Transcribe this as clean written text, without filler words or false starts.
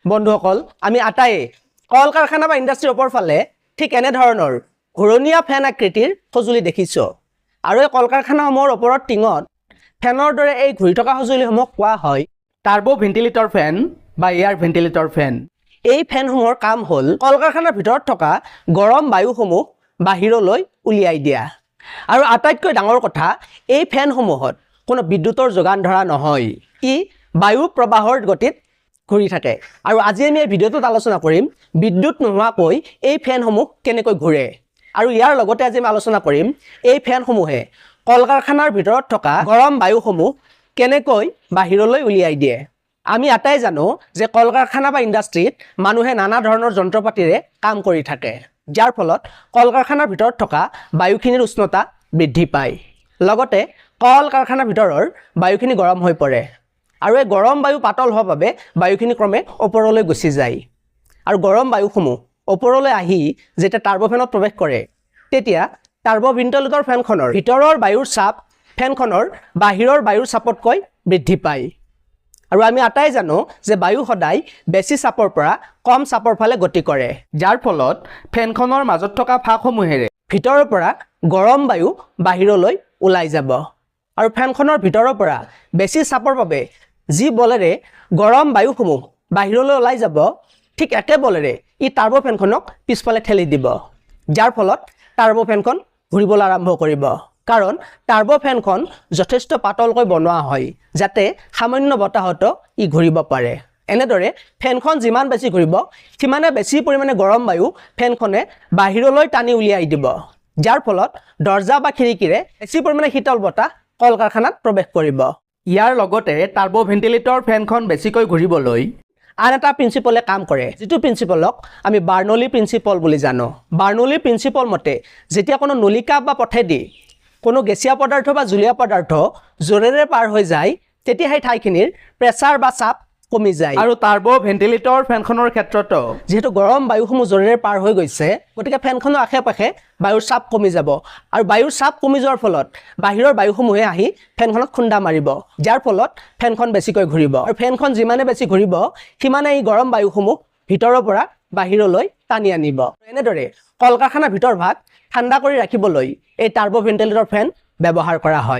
বন্ধুসকল আমি আটায়ে কল কাৰখানা বা ইণ্ডাষ্ট্ৰীৰ ওপৰ ফালে ঠিক এনে ধৰণৰ ঘূৰণীয়া ফেন আকৃতিৰ সঁজুলি দেখিছো আৰু এই কল কাৰখানাসমূহৰ ওপৰত টিঙত ফেনৰ দৰে এই ঘূৰি থকা সঁজুলিসমূহ কোৱা হয় টাৰ্বো ভেন্টিলেটৰ ফেন বা এয়াৰ ভেন্টিলেটৰ ফেন। এই ফেনসমূহৰ কাম হ'ল কল কাৰখানাৰ ভিতৰত থকা গৰম বায়ুসমূহ বাহিৰলৈ উলিয়াই দিয়া। আৰু আটাইতকৈ ডাঙৰ কথা এই ফেনসমূহত কোনো বিদ্যুতৰ যোগান ধৰা নহয়, ই বায়ু প্ৰবাহৰ গতিত ঘূৰি থাকে। আৰু আজি আমি এই ভিডিঅ'টোত আলোচনা কৰিম বিদ্যুৎ নোহোৱাকৈ এই ফেনসমূহ কেনেকৈ ঘূৰে আৰু ইয়াৰ লগতে আজি আমি আলোচনা কৰিম এই ফেনসমূহে কল কাৰখানাৰ ভিতৰত থকা গৰম বায়ুসমূহ কেনেকৈ বাহিৰলৈ উলিয়াই দিয়ে। আমি আটাই জানো যে কল কাৰখানা বা ইণ্ডাষ্ট্ৰীত মানুহে নানা ধৰণৰ যন্ত্ৰপাতিৰে কাম কৰি থাকে, যাৰ ফলত কল কাৰখানাৰ ভিতৰত থকা বায়ুখিনিৰ উষ্ণতা বৃদ্ধি পায়। লগতে কল কাৰখানাৰ ভিতৰৰ বায়ুখিনি গৰম হৈ পৰে আৰু এই গৰম বায়ু পাতল হোৱাৰ বাবে বায়ুখিনি ক্ৰমে ওপৰলৈ গুচি যায় আৰু গৰম বায়ুসমূহ ওপৰলৈ আহি যেতিয়া টাৰ্বফেনত প্ৰৱেশ কৰে তেতিয়া টাৰ্বো ভেন্টিলেটৰ ফেনখনৰ ভিতৰৰ বায়ুৰ চাপ ফেনখনৰ বাহিৰৰ বায়ুৰ চাপতকৈ বৃদ্ধি পায়। আৰু আমি আটাই জানো যে বায়ু সদায় বেছি চাপৰ পৰা কম চাপৰ ফালে গতি কৰে, যাৰ ফলত ফেনখনৰ মাজত থকা ফাঁকসমূহেৰে ভিতৰৰ পৰা গৰম বায়ু বাহিৰলৈ ওলাই যাব আৰু ফেনখনৰ ভিতৰৰ পৰা বেছি চাপৰ বাবে যি বলেৰে গৰম বায়ুসমূহ বাহিৰলৈ ওলাই যাব ঠিক একে বলেৰে ই টাৰ্বো ফেনখনক পিছফালে ঠেলি দিব, যাৰ ফলত টাৰ্বো ফেনখন ঘূৰিবলৈ আৰম্ভ কৰিব। কাৰণ টাৰ্বো ফেনখন যথেষ্ট পাতলকৈ বনোৱা হয় যাতে সামান্য বতাহতো ই ঘূৰিব পাৰে। এনেদৰে ফেনখন যিমান বেছি ঘূৰিব সিমানে বেছি পৰিমাণে গৰম বায়ু ফেনখনে বাহিৰলৈ টানি উলিয়াই দিব, যাৰ ফলত দৰ্জা বা খিৰিকীৰে বেছি পৰিমাণে শীতল বতাহ কল কাৰখানাত প্ৰৱেশ কৰিব। ইয়াৰ লগতে টাৰ্বো ভেন্টিলেটৰ ফেনখন বেছিকৈ ঘূৰিবলৈ আন এটা প্ৰিন্সিপলে কাম কৰে, যিটো প্ৰিন্সিপলক আমি বাৰ্নৌলি প্ৰিন্সিপল বুলি জানো। বাৰ্নৌলি প্ৰিন্সিপল মতে যেতিয়া কোনো নলিকা বা পথেদি কোনো গেছীয় পদাৰ্থ বা জুলীয়া পদাৰ্থ জোৰেৰে পাৰ হৈ যায় তেতিয়া সেই ঠাইখিনিৰ প্ৰেছাৰ বা চাপ কমি যায়। আৰু টাৰ্বো ভেন্টিলেটৰ ফেনখনৰ ক্ষেত্ৰতো যিহেতু গৰম বায়ুসমূহ জোৰেৰে পাৰ হৈ গৈছে গতিকে ফেনখনৰ আশে পাশে বায়ুৰ চাপ কমি যাব আৰু বায়ুৰ চাপ কমি যোৱাৰ ফলত বাহিৰৰ বায়ুসমূহে আহি ফেনখনত খুন্দা মাৰিব, যাৰ ফলত ফেনখন বেছিকৈ ঘূৰিব আৰু ফেনখন যিমানে বেছি ঘূৰিব সিমানে এই গৰম বায়ুসমূহ ভিতৰৰ পৰা বাহিৰলৈ টানি আনিব। এনেদৰে কল কাৰখানাৰ ভিতৰ ভাগ ঠাণ্ডা কৰি ৰাখিবলৈ এই টাৰ্বো ভেন্টিলেটৰ ফেন ব্যৱহাৰ কৰা হয়।